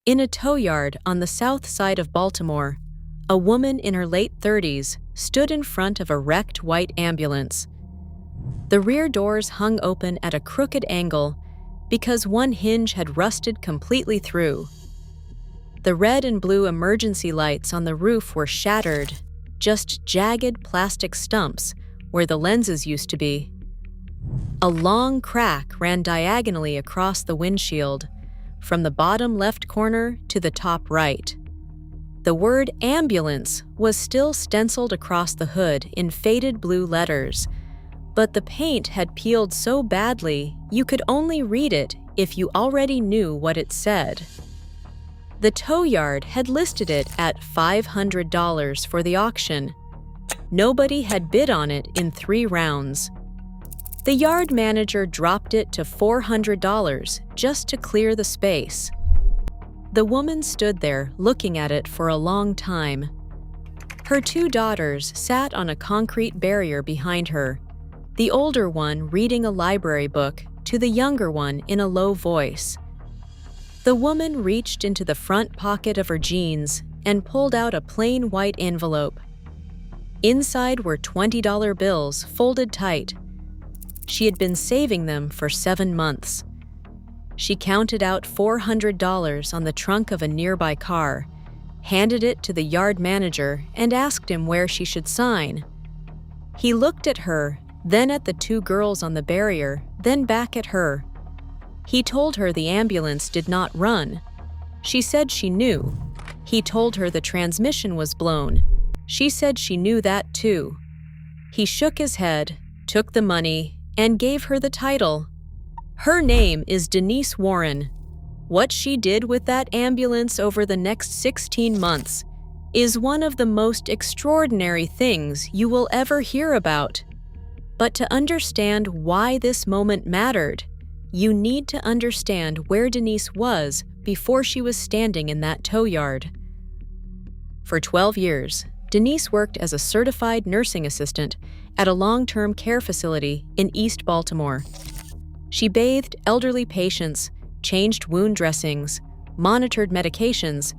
In a tow yard on the south side of Baltimore, a woman in her late 30s stood in front of a wrecked white ambulance. The rear doors hung open at a crooked angle because one hinge had rusted completely through. The red and blue emergency lights on the roof were shattered, just jagged plastic stumps where the lenses used to be. A long crack ran diagonally across the windshield, from the bottom left corner to the top right. The word ambulance was still stenciled across the hood in faded blue letters, but the paint had peeled so badly you could only read it if you already knew what it said. The tow yard had listed it at $500 for the auction. Nobody had bid on it in 3 rounds. The yard manager dropped it to $400 just to clear the space. The woman stood there looking at it for a long time. Her 2 daughters sat on a concrete barrier behind her, the older one reading a library book to the younger one in a low voice. The woman reached into the front pocket of her jeans and pulled out a plain white envelope. Inside were $20 bills folded tight. She had been saving them for 7 months. She counted out $400 on the trunk of a nearby car, handed it to the yard manager, and asked him where she should sign. He looked at her, then at the 2 girls on the barrier, then back at her. He told her the ambulance did not run. She said she knew. He told her the transmission was blown. She said she knew that too. He shook his head, took the money, and gave her the title. Her name is Denise Warren. What she did with that ambulance over the next 16 months is one of the most extraordinary things you will ever hear about. But to understand why this moment mattered, you need to understand where Denise was before she was standing in that tow yard. For 12 years, Denise worked as a certified nursing assistant at a long-term care facility in East Baltimore. She bathed elderly patients, changed wound dressings, monitored medications,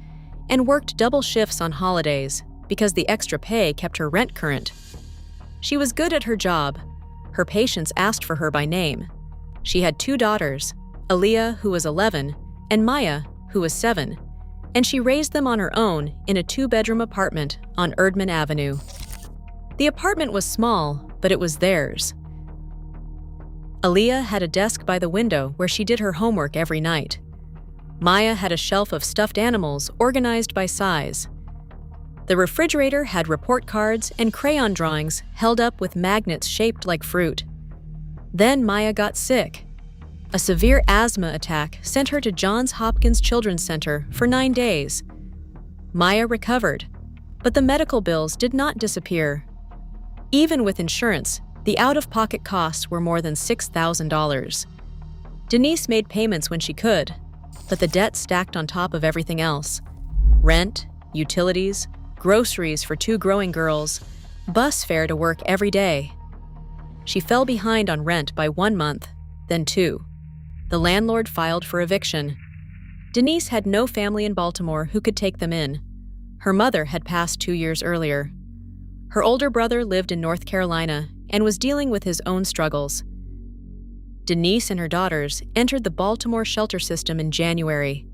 and worked double shifts on holidays because the extra pay kept her rent current. She was good at her job. Her patients asked for her by name. She had 2 daughters, Aaliyah, who was 11, and Maya, who was 7, and she raised them on her own in a 2-bedroom apartment on Erdman Avenue. The apartment was small, but it was theirs. Aaliyah had a desk by the window where she did her homework every night. Maya had a shelf of stuffed animals organized by size. The refrigerator had report cards and crayon drawings held up with magnets shaped like fruit. Then Maya got sick. A severe asthma attack sent her to Johns Hopkins Children's Center for 9 days. Maya recovered, but the medical bills did not disappear. Even with insurance, the out-of-pocket costs were more than $6,000. Denise made payments when she could, but the debt stacked on top of everything else. Rent, utilities, groceries for 2 growing girls, bus fare to work every day. She fell behind on rent by 1 month, then 2. The landlord filed for eviction. Denise had no family in Baltimore who could take them in. Her mother had passed 2 years earlier. Her older brother lived in North Carolina and was dealing with his own struggles. Denise and her daughters entered the Baltimore shelter system in January.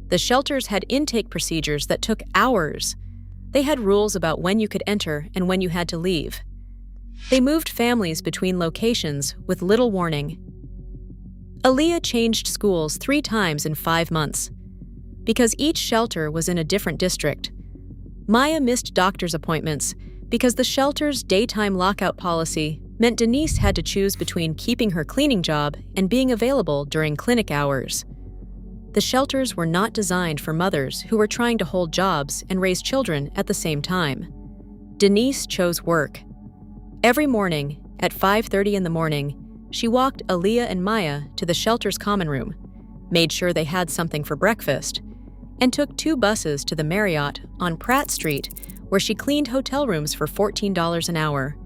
The shelters had intake procedures that took hours. They had rules about when you could enter and when you had to leave. They moved families between locations with little warning. Aaliyah changed schools 3 times in 5 months. Because each shelter was in a different district. Maya missed doctor's appointments because the shelter's daytime lockout policy meant Denise had to choose between keeping her cleaning job and being available during clinic hours. The shelters were not designed for mothers who were trying to hold jobs and raise children at the same time. Denise chose work. Every morning, at 5:30 in the morning, she walked Aaliyah and Maya to the shelter's common room, made sure they had something for breakfast, and took 2 buses to the Marriott on Pratt Street, where she cleaned hotel rooms for $14 an hour.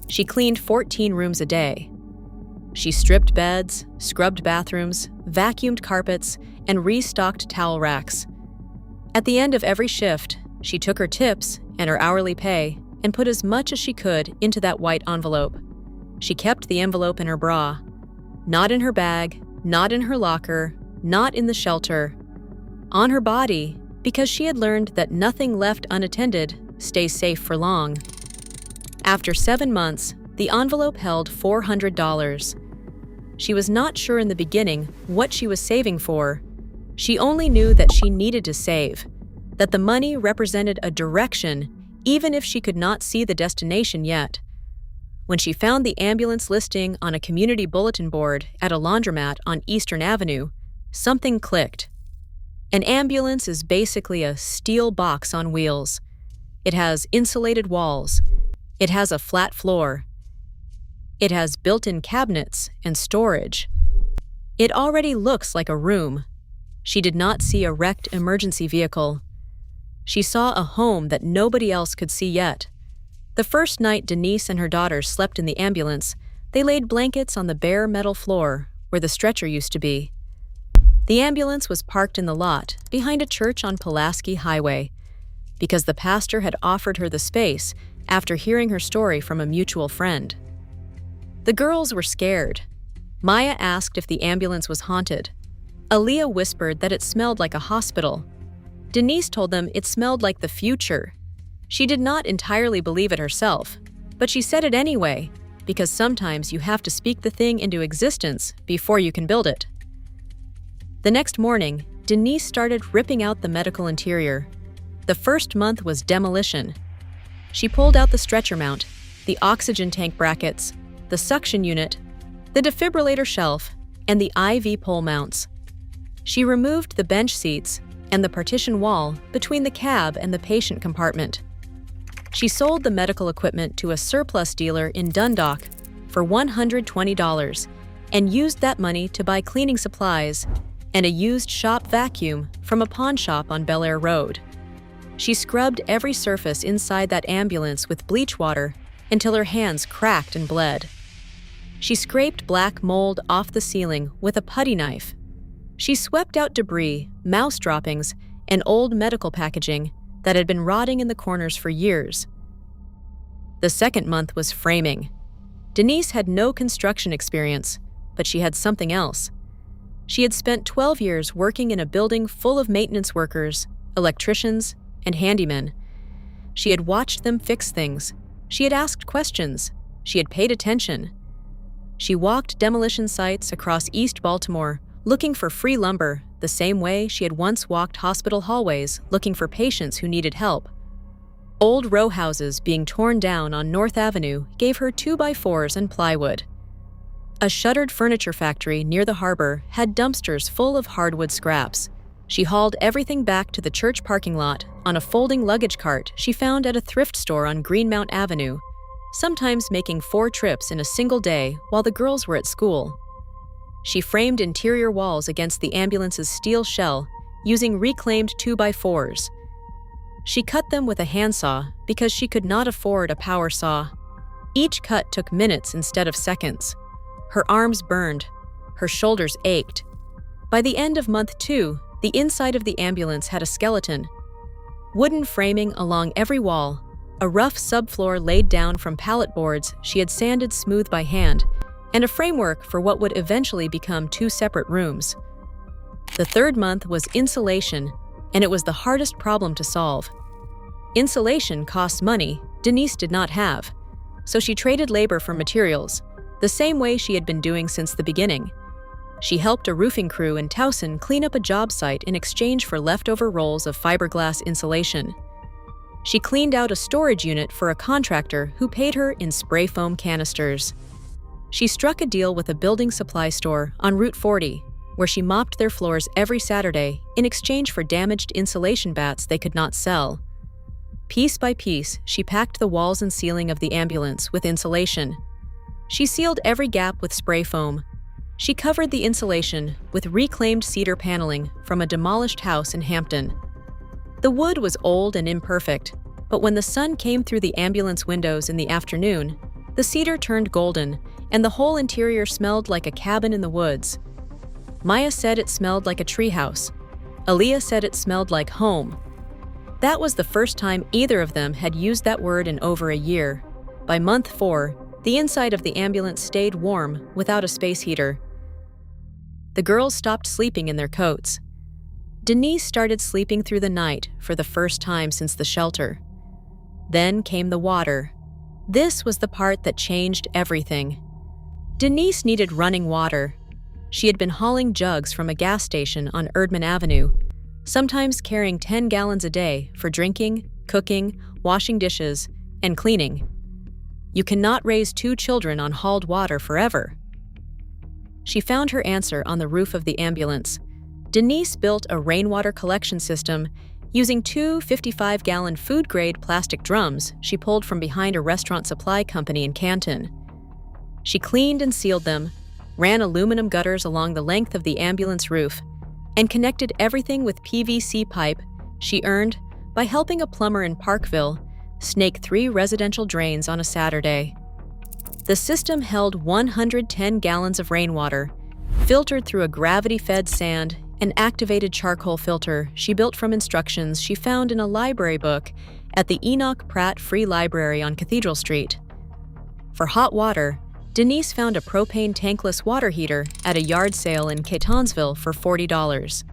She cleaned 14 rooms a day. She stripped beds, scrubbed bathrooms, vacuumed carpets, and restocked towel racks. At the end of every shift, she took her tips and her hourly pay and put as much as she could into that white envelope. She kept the envelope in her bra. Not in her bag, not in her locker, not in the shelter. On her body, because she had learned that nothing left unattended stays safe for long. After 7 months, the envelope held $400. She was not sure in the beginning what she was saving for. She only knew that she needed to save, that the money represented a direction even if she could not see the destination yet. When she found the ambulance listing on a community bulletin board at a laundromat on Eastern Avenue, something clicked. An ambulance is basically a steel box on wheels. It has insulated walls. It has a flat floor. It has built-in cabinets and storage. It already looks like a room. She did not see a wrecked emergency vehicle. She saw a home that nobody else could see yet. The first night Denise and her daughters slept in the ambulance, they laid blankets on the bare metal floor where the stretcher used to be. The ambulance was parked in the lot behind a church on Pulaski Highway because the pastor had offered her the space after hearing her story from a mutual friend. The girls were scared. Maya asked if the ambulance was haunted. Aaliyah whispered that it smelled like a hospital. Denise told them it smelled like the future. She did not entirely believe it herself, but she said it anyway, because sometimes you have to speak the thing into existence before you can build it. The next morning, Denise started ripping out the medical interior. The first month was demolition. She pulled out the stretcher mount, the oxygen tank brackets, the suction unit, the defibrillator shelf, and the IV pole mounts. She removed the bench seats and the partition wall between the cab and the patient compartment. She sold the medical equipment to a surplus dealer in Dundalk for $120 and used that money to buy cleaning supplies and a used shop vacuum from a pawn shop on Bel Air Road. She scrubbed every surface inside that ambulance with bleach water until her hands cracked and bled. She scraped black mold off the ceiling with a putty knife. She swept out debris, mouse droppings, and old medical packaging that had been rotting in the corners for years. The second month was framing. Denise had no construction experience, but she had something else. She had spent 12 years working in a building full of maintenance workers, electricians, and handymen. She had watched them fix things. She had asked questions. She had paid attention. She walked demolition sites across East Baltimore, looking for free lumber the same way she had once walked hospital hallways looking for patients who needed help. Old row houses being torn down on North Avenue gave her 2x4s and plywood. A shuttered furniture factory near the harbor had dumpsters full of hardwood scraps. She hauled everything back to the church parking lot on a folding luggage cart she found at a thrift store on Greenmount Avenue, sometimes making 4 trips in a single day while the girls were at school. She framed interior walls against the ambulance's steel shell using reclaimed 2x4s. She cut them with a handsaw because she could not afford a power saw. Each cut took minutes instead of seconds. Her arms burned. Her shoulders ached. By the end of month 2, the inside of the ambulance had a skeleton. Wooden framing along every wall, a rough subfloor laid down from pallet boards she had sanded smooth by hand, and a framework for what would eventually become 2 separate rooms. The third month was insulation, and it was the hardest problem to solve. Insulation costs money Denise did not have, so she traded labor for materials, the same way she had been doing since the beginning. She helped a roofing crew in Towson clean up a job site in exchange for leftover rolls of fiberglass insulation. She cleaned out a storage unit for a contractor who paid her in spray foam canisters. She struck a deal with a building supply store on Route 40, where she mopped their floors every Saturday in exchange for damaged insulation bats they could not sell. Piece by piece, she packed the walls and ceiling of the ambulance with insulation. She sealed every gap with spray foam. She covered the insulation with reclaimed cedar paneling from a demolished house in Hampton. The wood was old and imperfect, but when the sun came through the ambulance windows in the afternoon, the cedar turned golden and the whole interior smelled like a cabin in the woods. Maya said it smelled like a treehouse. Aaliyah said it smelled like home. That was the first time either of them had used that word in over a year. By month 4, the inside of the ambulance stayed warm without a space heater. The girls stopped sleeping in their coats. Denise started sleeping through the night for the first time since the shelter. Then came the water. This was the part that changed everything. Denise needed running water. She had been hauling jugs from a gas station on Erdman Avenue, sometimes carrying 10 gallons a day for drinking, cooking, washing dishes, and cleaning. You cannot raise 2 children on hauled water forever. She found her answer on the roof of the ambulance. Denise built a rainwater collection system using 2 55-gallon food-grade plastic drums she pulled from behind a restaurant supply company in Canton. She cleaned and sealed them, ran aluminum gutters along the length of the ambulance roof, and connected everything with PVC pipe she earned by helping a plumber in Parkville snake 3 residential drains on a Saturday. The system held 110 gallons of rainwater, filtered through a gravity-fed sand and activated charcoal filter she built from instructions she found in a library book at the Enoch Pratt Free Library on Cathedral Street. For hot water, Denise found a propane tankless water heater at a yard sale in Catonsville for $40.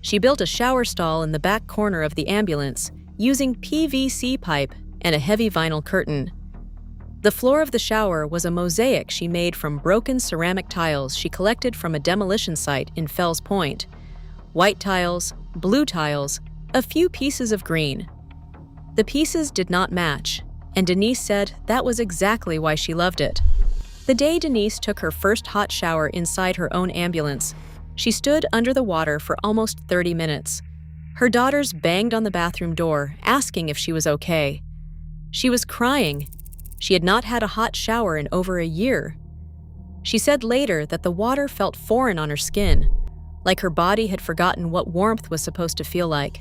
She built a shower stall in the back corner of the ambulance using PVC pipe and a heavy vinyl curtain. The floor of the shower was a mosaic she made from broken ceramic tiles she collected from a demolition site in Fells Point. White tiles, blue tiles, a few pieces of green. The pieces did not match, and Denise said that was exactly why she loved it. The day Denise took her first hot shower inside her own ambulance, she stood under the water for almost 30 minutes. Her daughters banged on the bathroom door, asking if she was okay. She was crying. She had not had a hot shower in over a year. She said later that the water felt foreign on her skin, like her body had forgotten what warmth was supposed to feel like.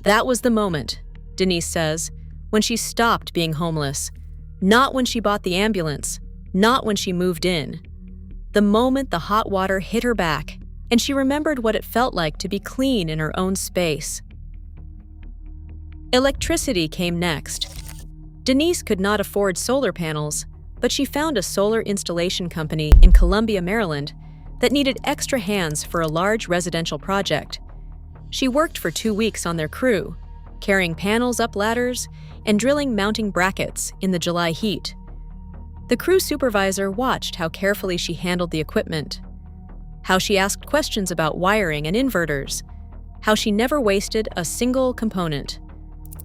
That was the moment, Denise says, when she stopped being homeless. Not when she bought the ambulance, not when she moved in. The moment the hot water hit her back, and she remembered what it felt like to be clean in her own space. Electricity came next. Denise could not afford solar panels, but she found a solar installation company in Columbia, Maryland, that needed extra hands for a large residential project. She worked for 2 weeks on their crew, carrying panels up ladders and drilling mounting brackets in the July heat. The crew supervisor watched how carefully she handled the equipment, how she asked questions about wiring and inverters, how she never wasted a single component.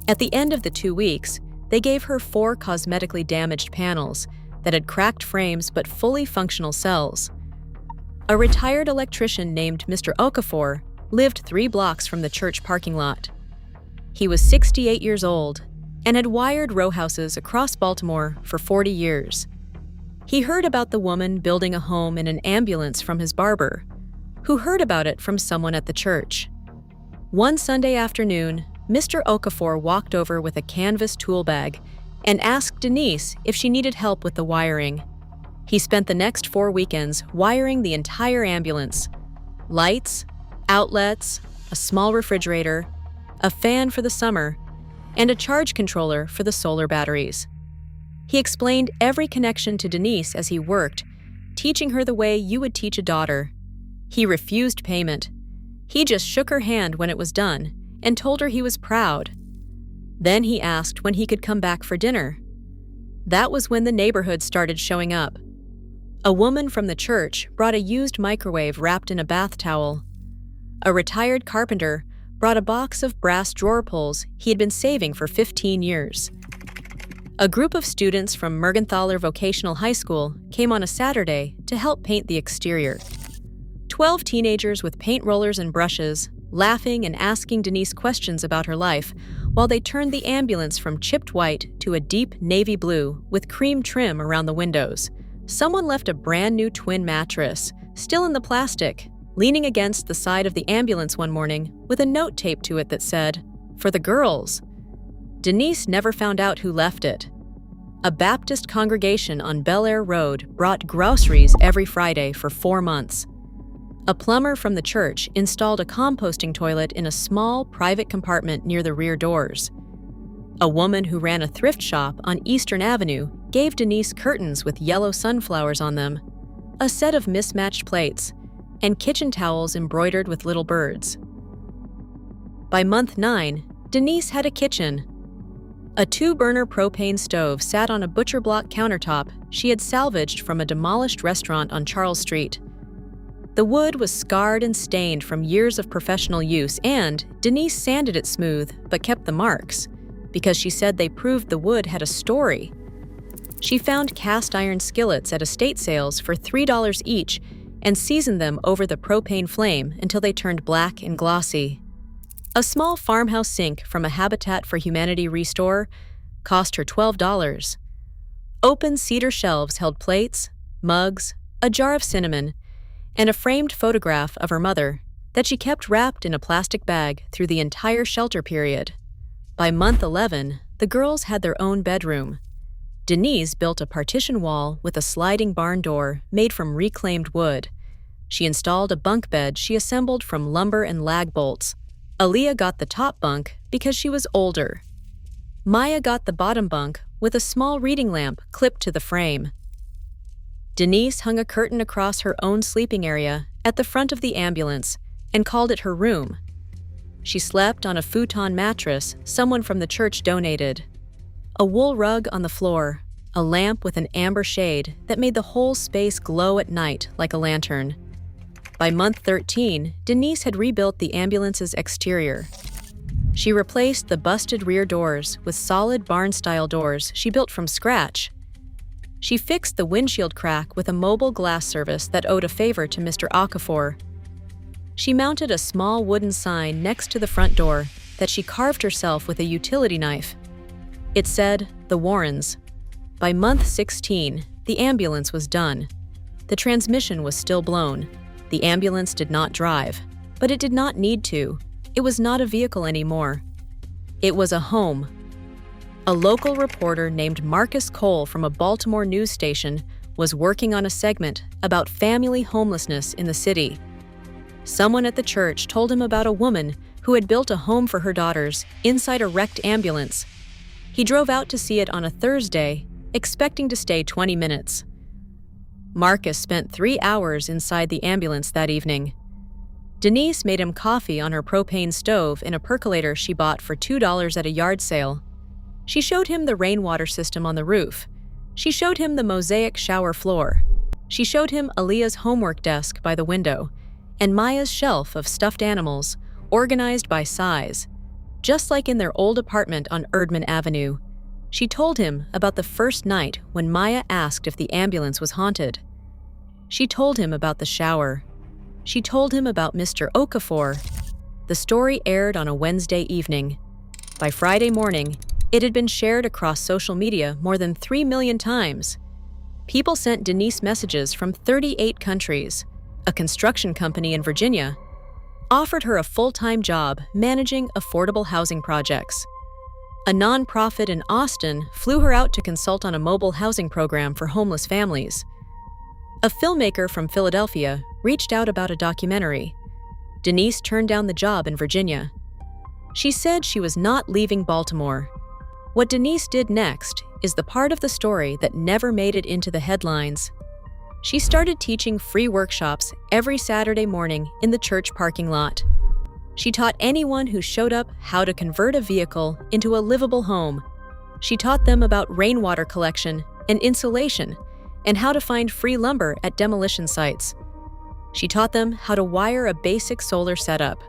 At the end of the 2 weeks, they gave her 4 cosmetically damaged panels that had cracked frames but fully functional cells. A retired electrician named Mr. Okafor lived 3 blocks from the church parking lot. He was 68 years old and had wired row houses across Baltimore for 40 years. He heard about the woman building a home in an ambulance from his barber, who heard about it from someone at the church. One Sunday afternoon, Mr. Okafor walked over with a canvas tool bag and asked Denise if she needed help with the wiring. He spent the next 4 weekends wiring the entire ambulance: lights, outlets, a small refrigerator, a fan for the summer, and a charge controller for the solar batteries. He explained every connection to Denise as he worked, teaching her the way you would teach a daughter. He refused payment. He just shook her hand when it was done and told her he was proud. Then he asked when he could come back for dinner. That was when the neighborhood started showing up. A woman from the church brought a used microwave wrapped in a bath towel. A retired carpenter brought a box of brass drawer pulls he had been saving for 15 years. A group of students from Mergenthaler Vocational High School came on a Saturday to help paint the exterior. 12 teenagers with paint rollers and brushes, laughing and asking Denise questions about her life, while they turned the ambulance from chipped white to a deep navy blue with cream trim around the windows. Someone left a brand new twin mattress, still in the plastic, leaning against the side of the ambulance one morning with a note taped to it that said, "For the girls." Denise never found out who left it. A Baptist congregation on Bel Air Road brought groceries every Friday for 4 months. A plumber from the church installed a composting toilet in a small private compartment near the rear doors. A woman who ran a thrift shop on Eastern Avenue gave Denise curtains with yellow sunflowers on them, a set of mismatched plates, and kitchen towels embroidered with little birds. By month 9, Denise had a kitchen. A 2-burner propane stove sat on a butcher block countertop she had salvaged from a demolished restaurant on Charles Street. The wood was scarred and stained from years of professional use, and Denise sanded it smooth but kept the marks, because she said they proved the wood had a story. She found cast iron skillets at estate sales for $3 each and seasoned them over the propane flame until they turned black and glossy. A small farmhouse sink from a Habitat for Humanity restore cost her $12. Open cedar shelves held plates, mugs, a jar of cinnamon, and a framed photograph of her mother that she kept wrapped in a plastic bag through the entire shelter period. By month 11, the girls had their own bedroom. Denise built a partition wall with a sliding barn door made from reclaimed wood. She installed a bunk bed she assembled from lumber and lag bolts. Aaliyah got the top bunk because she was older. Maya got the bottom bunk with a small reading lamp clipped to the frame. Denise hung a curtain across her own sleeping area at the front of the ambulance and called it her room. She slept on a futon mattress someone from the church donated. A wool rug on the floor, a lamp with an amber shade that made the whole space glow at night like a lantern. By month 13, Denise had rebuilt the ambulance's exterior. She replaced the busted rear doors with solid barn-style doors she built from scratch. She fixed the windshield crack with a mobile glass service that owed a favor to Mr. Okafor. She mounted a small wooden sign next to the front door that she carved herself with a utility knife. It said, "The Warrens." By month 16, the ambulance was done. The transmission was still blown. The ambulance did not drive, but it did not need to. It was not a vehicle anymore. It was a home. A local reporter named Marcus Cole from a Baltimore news station was working on a segment about family homelessness in the city. Someone at the church told him about a woman who had built a home for her daughters inside a wrecked ambulance. He drove out to see it on a Thursday, expecting to stay 20 minutes. Marcus spent 3 hours inside the ambulance that evening. Denise made him coffee on her propane stove in a percolator she bought for $2 at a yard sale. She showed him the rainwater system on the roof. She showed him the mosaic shower floor. She showed him Aaliyah's homework desk by the window and Maya's shelf of stuffed animals, organized by size. Just like in their old apartment on Erdman Avenue, she told him about the first night when Maya asked if the ambulance was haunted. She told him about the shower. She told him about Mr. Okafor. The story aired on a Wednesday evening. By Friday morning, it had been shared across social media more than 3 million times. People sent Denise messages from 38 countries. A construction company in Virginia offered her a full-time job managing affordable housing projects. A nonprofit in Austin flew her out to consult on a mobile housing program for homeless families. A filmmaker from Philadelphia reached out about a documentary. Denise turned down the job in Virginia. She said she was not leaving Baltimore. What Denise did next is the part of the story that never made it into the headlines. She started teaching free workshops every Saturday morning in the church parking lot. She taught anyone who showed up how to convert a vehicle into a livable home. She taught them about rainwater collection and insulation and how to find free lumber at demolition sites. She taught them how to wire a basic solar setup.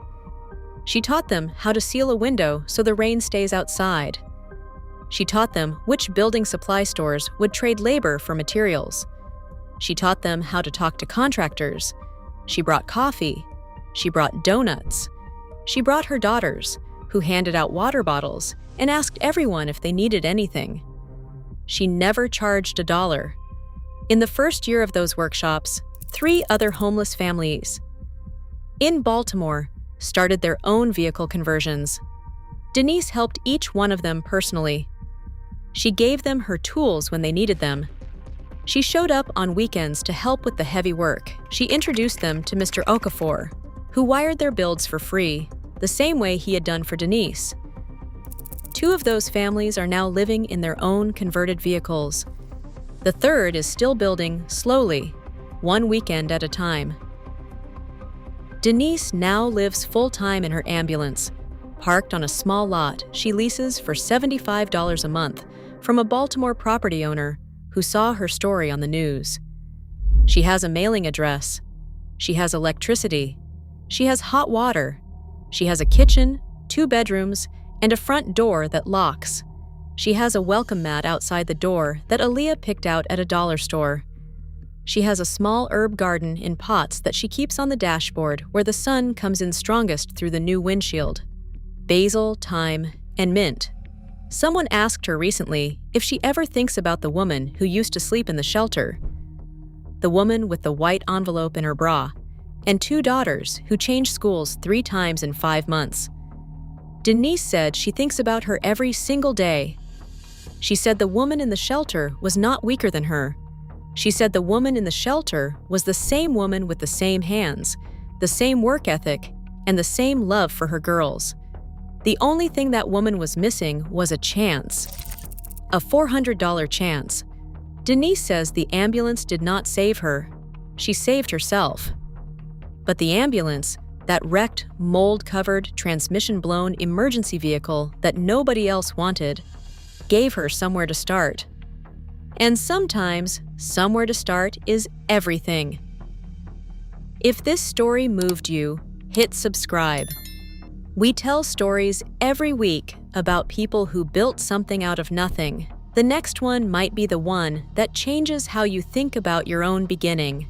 She taught them how to seal a window so the rain stays outside. She taught them which building supply stores would trade labor for materials. She taught them how to talk to contractors. She brought coffee. She brought donuts. She brought her daughters, who handed out water bottles and asked everyone if they needed anything. She never charged $1. In the first year of those workshops, 3 other homeless families in Baltimore started their own vehicle conversions. Denise helped each one of them personally. She gave them her tools when they needed them. She showed up on weekends to help with the heavy work. She introduced them to Mr. Okafor, who wired their builds for free, the same way he had done for Denise. 2 of those families are now living in their own converted vehicles. The third is still building slowly, 1 weekend at a time. Denise now lives full-time in her ambulance, parked on a small lot she leases for $75 a month from a Baltimore property owner who saw her story on the news. She has a mailing address. She has electricity. She has hot water. She has a kitchen, 2 bedrooms, and a front door that locks. She has a welcome mat outside the door that Aaliyah picked out at a dollar store. She has a small herb garden in pots that she keeps on the dashboard where the sun comes in strongest through the new windshield. Basil, thyme, and mint. Someone asked her recently if she ever thinks about the woman who used to sleep in the shelter. The woman with the white envelope in her bra, and 2 daughters who changed schools 3 times in 5 months. Denise said she thinks about her every single day. She said the woman in the shelter was not weaker than her. She said the woman in the shelter was the same woman with the same hands, the same work ethic, and the same love for her girls. The only thing that woman was missing was a chance. A $400 chance. Denise says the ambulance did not save her. She saved herself. But the ambulance, that wrecked, mold-covered, transmission-blown emergency vehicle that nobody else wanted, gave her somewhere to start. And sometimes, somewhere to start is everything. If this story moved you, hit subscribe. We tell stories every week about people who built something out of nothing. The next one might be the one that changes how you think about your own beginning.